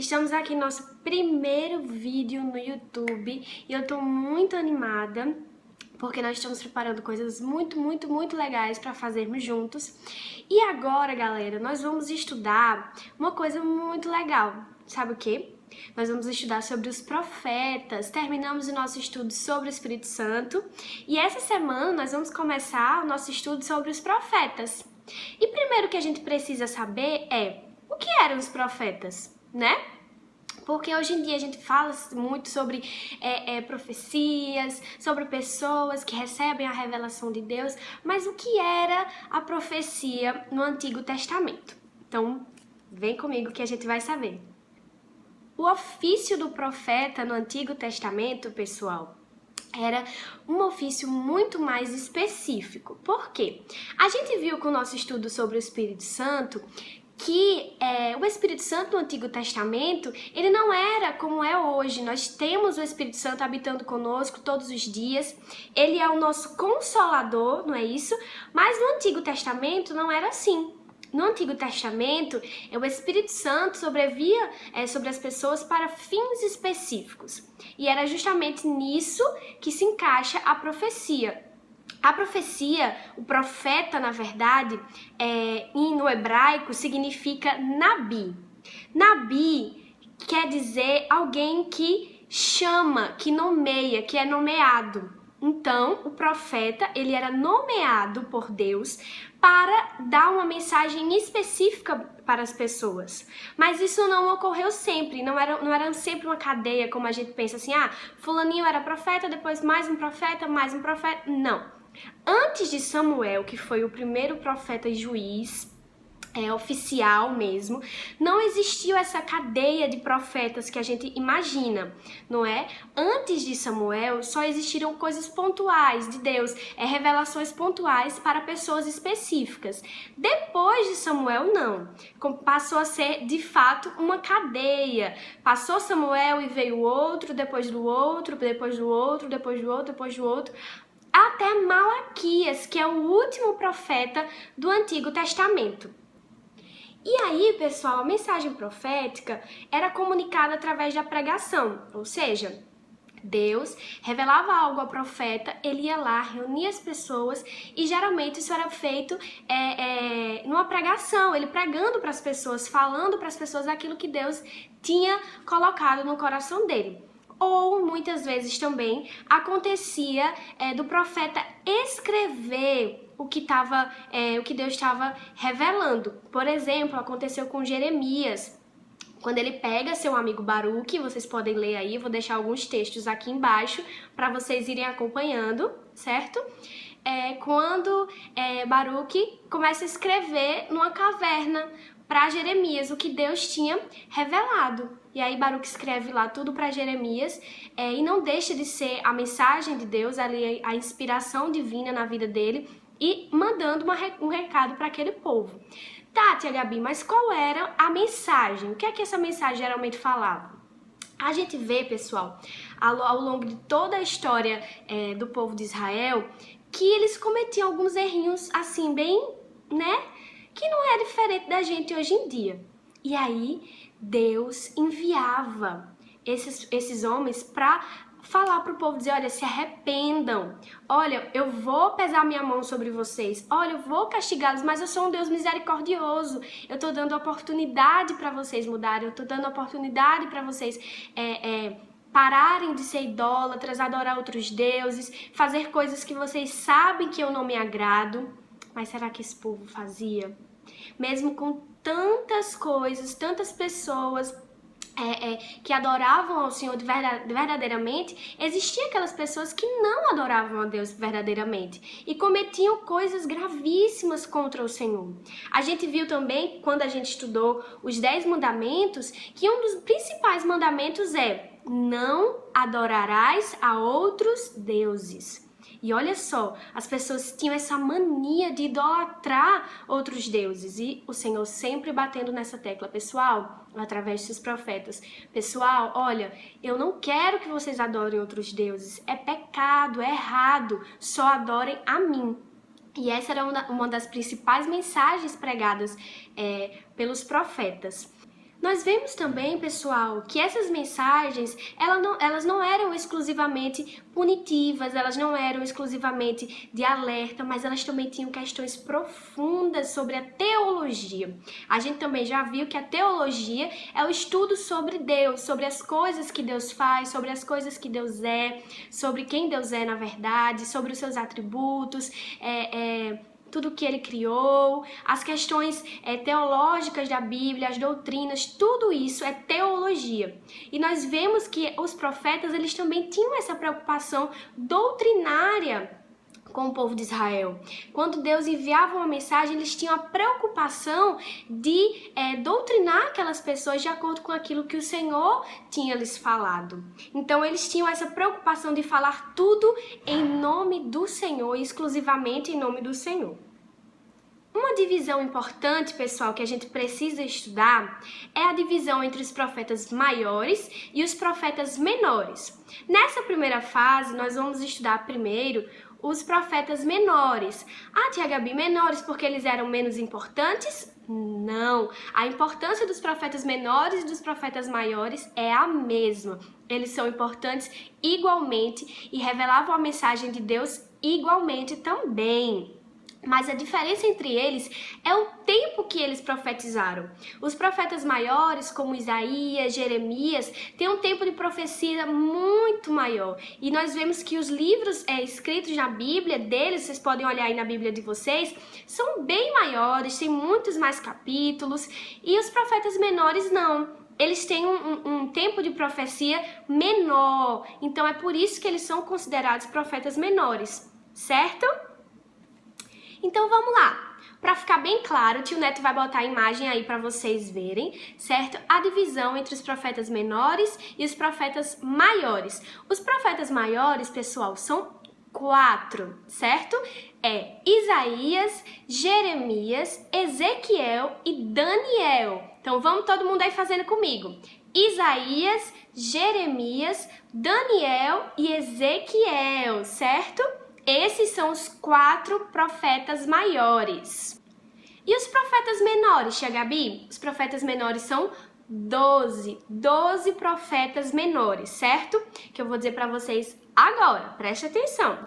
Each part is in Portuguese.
Estamos aqui no nosso primeiro vídeo no YouTube e eu tô muito animada porque nós estamos preparando coisas muito legais para fazermos juntos. E agora, galera, nós vamos estudar uma coisa muito legal. Sabe o quê? Nós vamos estudar sobre os profetas. Terminamos o nosso estudo sobre o Espírito Santo e essa semana nós vamos começar o nosso estudo sobre os profetas. E primeiro que a gente precisa saber é o que eram os profetas, né? Porque hoje em dia a gente fala muito sobre profecias, sobre pessoas que recebem a revelação de Deus, mas o que era a profecia no Antigo Testamento? Então, vem comigo que a gente vai saber. O ofício do profeta no Antigo Testamento, pessoal, era um ofício muito mais específico. Por quê? A gente viu com o nosso estudo sobre o Espírito Santo que o Espírito Santo no Antigo Testamento, ele não era como é hoje. Nós temos o Espírito Santo habitando conosco todos os dias, ele é o nosso consolador, não é isso? Mas no Antigo Testamento não era assim. No Antigo Testamento, o Espírito Santo sobrevia sobre as pessoas para fins específicos. E era justamente nisso que se encaixa a profecia. A profecia, o profeta, na verdade, no hebraico, significa Nabi. Nabi quer dizer alguém que chama, que nomeia, que é nomeado. Então, o profeta, ele era nomeado por Deus para dar uma mensagem específica para as pessoas. Mas isso não ocorreu sempre, não era sempre uma cadeia, como a gente pensa assim, fulaninho era profeta, depois mais um profeta, não. Antes de Samuel, que foi o primeiro profeta e juiz, oficial mesmo, não existiu essa cadeia de profetas que a gente imagina, não é? Antes de Samuel, só existiram coisas pontuais de Deus, revelações pontuais para pessoas específicas. Depois de Samuel, não. Passou a ser, de fato, uma cadeia. Passou Samuel e veio outro, depois do outro, depois do outro, depois do outro, depois do outro, até Malaquias, que é o último profeta do Antigo Testamento. E aí, pessoal, a mensagem profética era comunicada através da pregação, ou seja, Deus revelava algo ao profeta, ele ia lá, reunia as pessoas e geralmente isso era feito numa pregação, ele pregando para as pessoas, falando para as pessoas aquilo que Deus tinha colocado no coração dele. Ou muitas vezes também acontecia do profeta escrever o que Deus estava revelando. Por exemplo, aconteceu com Jeremias, quando ele pega seu amigo Baruque, vocês podem ler aí, vou deixar alguns textos aqui embaixo para vocês irem acompanhando, certo? Quando Baruque começa a escrever numa caverna para Jeremias o que Deus tinha revelado. E aí Baruque escreve lá tudo para Jeremias e não deixa de ser a mensagem de Deus, ali a inspiração divina na vida dele e mandando um recado para aquele povo. Tá, tia Gabi, mas qual era a mensagem? O que é que essa mensagem geralmente falava? A gente vê, pessoal, ao longo de toda a história do povo de Israel, que eles cometiam alguns errinhos assim, bem, né? Que não é diferente da gente hoje em dia. E aí, Deus enviava esses homens para falar para o povo, dizer, olha, se arrependam, olha, eu vou pesar minha mão sobre vocês, olha, eu vou castigá-los, mas eu sou um Deus misericordioso, eu estou dando oportunidade para vocês mudarem, eu estou dando oportunidade para vocês pararem de ser idólatras, adorar outros deuses, fazer coisas que vocês sabem que eu não me agrado. Mas será que esse povo fazia? Mesmo com tantas coisas, tantas pessoas que adoravam ao Senhor verdadeiramente, existiam aquelas pessoas que não adoravam a Deus verdadeiramente e cometiam coisas gravíssimas contra o Senhor. A gente viu também, quando a gente estudou os 10 mandamentos, que um dos principais mandamentos é: não adorarás a outros deuses. E olha só, as pessoas tinham essa mania de idolatrar outros deuses. E o Senhor sempre batendo nessa tecla. Pessoal, através dos profetas. Pessoal, olha, eu não quero que vocês adorem outros deuses. É pecado, é errado. Só adorem a mim. E essa era uma das principais mensagens pregadas pelos profetas. Nós vemos também, pessoal, que essas mensagens, elas não eram exclusivamente punitivas, elas não eram exclusivamente de alerta, mas elas também tinham questões profundas sobre a teologia. A gente também já viu que a teologia é o estudo sobre Deus, sobre as coisas que Deus faz, sobre as coisas que Deus é, sobre quem Deus é na verdade, sobre os seus atributos, tudo que ele criou, as questões teológicas da Bíblia, as doutrinas, tudo isso é teologia. E nós vemos que os profetas, eles também tinham essa preocupação doutrinária com o povo de Israel. Quando Deus enviava uma mensagem, eles tinham a preocupação de doutrinar aquelas pessoas de acordo com aquilo que o Senhor tinha lhes falado. Então eles tinham essa preocupação de falar tudo em nome do Senhor, exclusivamente em nome do Senhor. Uma divisão importante, pessoal, que a gente precisa estudar é a divisão entre os profetas maiores e os profetas menores. Nessa primeira fase, nós vamos estudar primeiro os profetas menores. Ah, tia Gabi, menores porque eles eram menos importantes? Não. A importância dos profetas menores e dos profetas maiores é a mesma. Eles são importantes igualmente e revelavam a mensagem de Deus igualmente também. Mas a diferença entre eles é o tempo que eles profetizaram. Os profetas maiores, como Isaías, Jeremias, têm um tempo de profecia muito maior. E nós vemos que os livros escritos na Bíblia deles, vocês podem olhar aí na Bíblia de vocês, são bem maiores, têm muitos mais capítulos. E os profetas menores não. Eles têm um tempo de profecia menor. Então é por isso que eles são considerados profetas menores, certo? Então vamos lá, para ficar bem claro, o tio Neto vai botar a imagem aí para vocês verem, certo? A divisão entre os profetas menores e os profetas maiores. Os profetas maiores, pessoal, são 4, certo? É Isaías, Jeremias, Ezequiel e Daniel. Então vamos todo mundo aí fazendo comigo. Isaías, Jeremias, Daniel e Ezequiel, certo? Esses são os 4 profetas maiores. E os profetas menores, tia Gabi? Os profetas menores são 12 profetas menores, certo? Que eu vou dizer para vocês agora, preste atenção.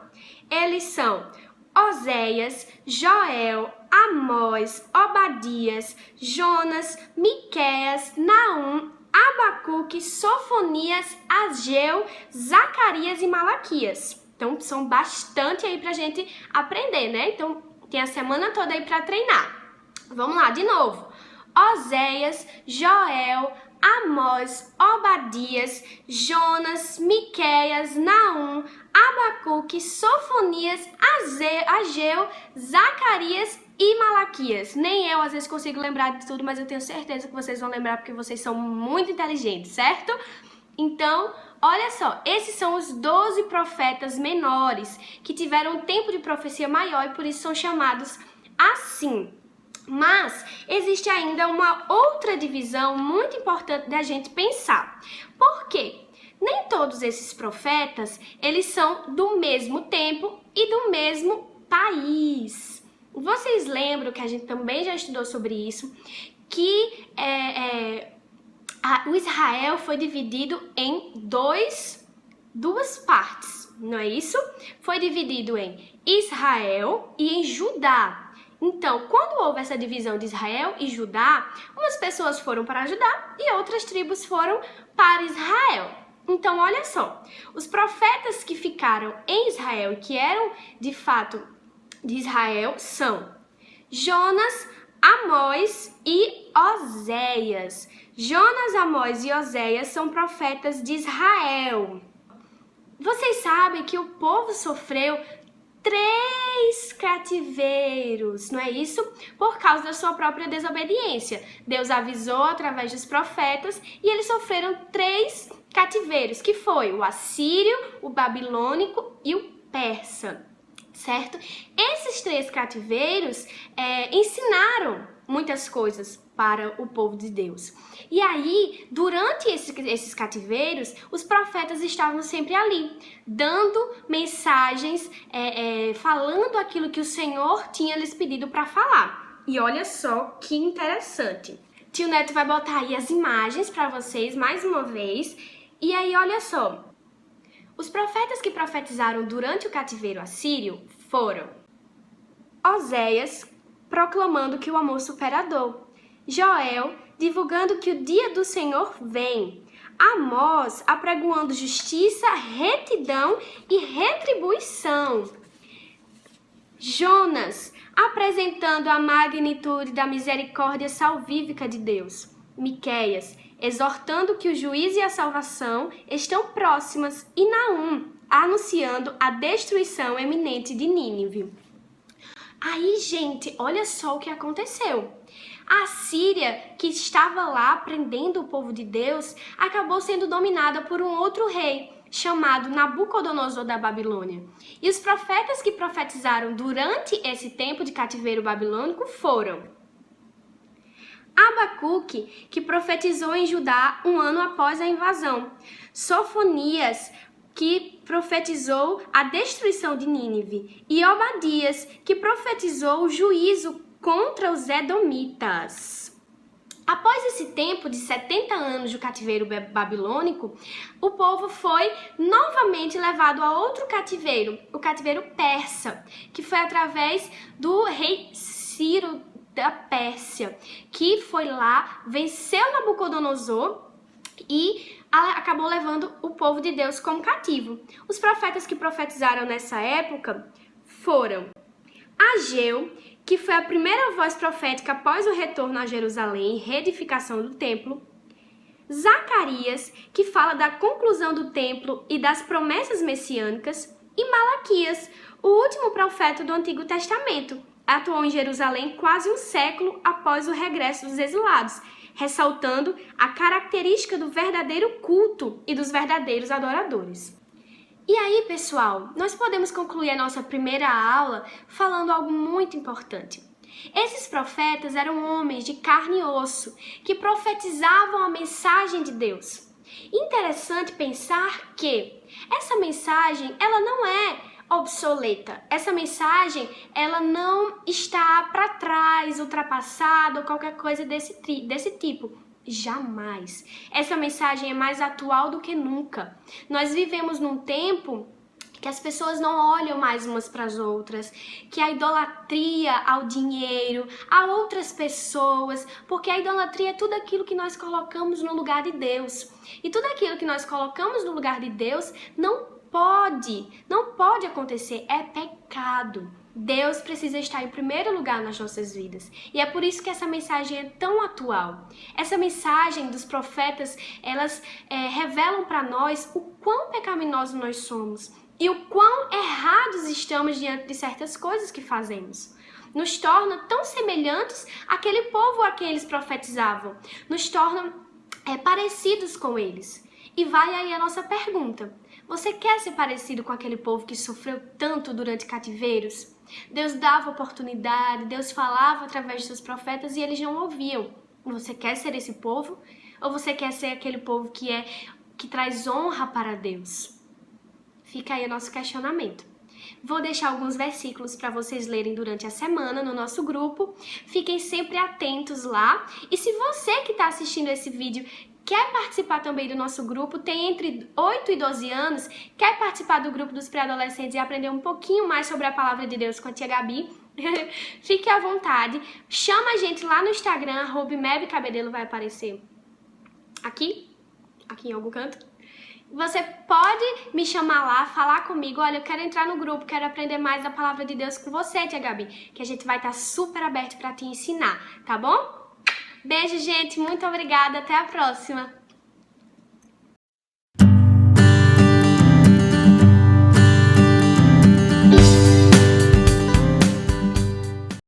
Eles são Oséias, Joel, Amós, Obadias, Jonas, Miqueias, Naum, Abacuque, Sofonias, Ageu, Zacarias e Malaquias. Então, são bastante aí pra gente aprender, né? Então, tem a semana toda aí pra treinar. Vamos lá, de novo. Oséias, Joel, Amós, Obadias, Jonas, Miqueias, Naum, Abacuque, Sofonias, Ageu, Zacarias e Malaquias. Nem eu, às vezes, consigo lembrar de tudo, mas eu tenho certeza que vocês vão lembrar porque vocês são muito inteligentes, certo? Então, olha só, esses são os 12 profetas menores que tiveram um tempo de profecia maior e por isso são chamados assim. Mas existe ainda uma outra divisão muito importante da gente pensar. Por quê? Nem todos esses profetas, eles são do mesmo tempo e do mesmo país. Vocês lembram que a gente também já estudou sobre isso, que o Israel foi dividido em duas partes, não é isso? Foi dividido em Israel e em Judá. Então, quando houve essa divisão de Israel e Judá, umas pessoas foram para Judá e outras tribos foram para Israel. Então, olha só, os profetas que ficaram em Israel e que eram de fato de Israel são Jonas, Amós e Oséias. Jonas, Amós e Oséias são profetas de Israel. Vocês sabem que o povo sofreu 3 cativeiros, não é isso? Por causa da sua própria desobediência. Deus avisou através dos profetas e eles sofreram 3 cativeiros, que foi o assírio, o babilônico e o persa, certo? Esses 3 cativeiros ensinaram muitas coisas para o povo de Deus. E aí, durante esses cativeiros, os profetas estavam sempre ali, dando mensagens, falando aquilo que o Senhor tinha lhes pedido para falar. E olha só que interessante. Tio Neto vai botar aí as imagens para vocês mais uma vez. E aí, olha só. Os profetas que profetizaram durante o cativeiro assírio foram Oséias, proclamando que o amor supera a dor. Joel, divulgando que o dia do Senhor vem. Amós, apregoando justiça, retidão e retribuição. Jonas, apresentando a magnitude da misericórdia salvífica de Deus. Miqueias, exortando que o juízo e a salvação estão próximas. E Naum, anunciando a destruição eminente de Nínive. Aí, gente, olha só o que aconteceu. A Síria, que estava lá prendendo o povo de Deus, acabou sendo dominada por um outro rei, chamado Nabucodonosor da Babilônia. E os profetas que profetizaram durante esse tempo de cativeiro babilônico foram Abacuque, que profetizou em Judá um ano após a invasão. Sofonias, que profetizou a destruição de Nínive. E Obadias, que profetizou o juízo contra os edomitas. Após esse tempo de 70 anos de cativeiro babilônico, o povo foi novamente levado a outro cativeiro, o cativeiro persa, que foi através do rei Ciro da Pérsia, que foi lá, venceu Nabucodonosor e acabou levando o povo de Deus como cativo. Os profetas que profetizaram nessa época foram Ageu, que foi a primeira voz profética após o retorno a Jerusalém e reedificação do templo. Zacarias, que fala da conclusão do templo e das promessas messiânicas. E Malaquias, o último profeta do Antigo Testamento, atuou em Jerusalém quase um século após o regresso dos exilados, ressaltando a característica do verdadeiro culto e dos verdadeiros adoradores. E aí, pessoal, nós podemos concluir a nossa primeira aula falando algo muito importante. Esses profetas eram homens de carne e osso, que profetizavam a mensagem de Deus. Interessante pensar que essa mensagem, ela não é obsoleta. Essa mensagem, ela não está para trás, ultrapassada ou qualquer coisa desse tipo. Jamais. Essa mensagem é mais atual do que nunca. Nós vivemos num tempo que as pessoas não olham mais umas para as outras, que a idolatria ao dinheiro, a outras pessoas, porque a idolatria é tudo aquilo que nós colocamos no lugar de Deus. E tudo aquilo que nós colocamos no lugar de Deus não pode acontecer, é pecado. Deus precisa estar em primeiro lugar nas nossas vidas. E é por isso que essa mensagem é tão atual. Essa mensagem dos profetas, elas revelam para nós o quão pecaminosos nós somos e o quão errados estamos diante de certas coisas que fazemos. Nos torna tão semelhantes àquele povo a quem eles profetizavam. Nos tornam parecidos com eles. E vai aí a nossa pergunta. Você quer ser parecido com aquele povo que sofreu tanto durante cativeiros? Deus dava oportunidade, Deus falava através de seus profetas e eles não ouviam. Você quer ser esse povo? Ou você quer ser aquele povo que traz honra para Deus? Fica aí o nosso questionamento. Vou deixar alguns versículos para vocês lerem durante a semana no nosso grupo. Fiquem sempre atentos lá. E se você que está assistindo esse vídeo quer participar também do nosso grupo, tem entre 8 e 12 anos, quer participar do grupo dos pré-adolescentes e aprender um pouquinho mais sobre a palavra de Deus com a tia Gabi, fique à vontade, chama a gente lá no Instagram, @mebcabedelo vai aparecer aqui em algum canto. Você pode me chamar lá, falar comigo, olha, eu quero entrar no grupo, quero aprender mais da palavra de Deus com você, tia Gabi, que a gente vai estar super aberto para te ensinar, tá bom? Beijo, gente. Muito obrigada. Até a próxima.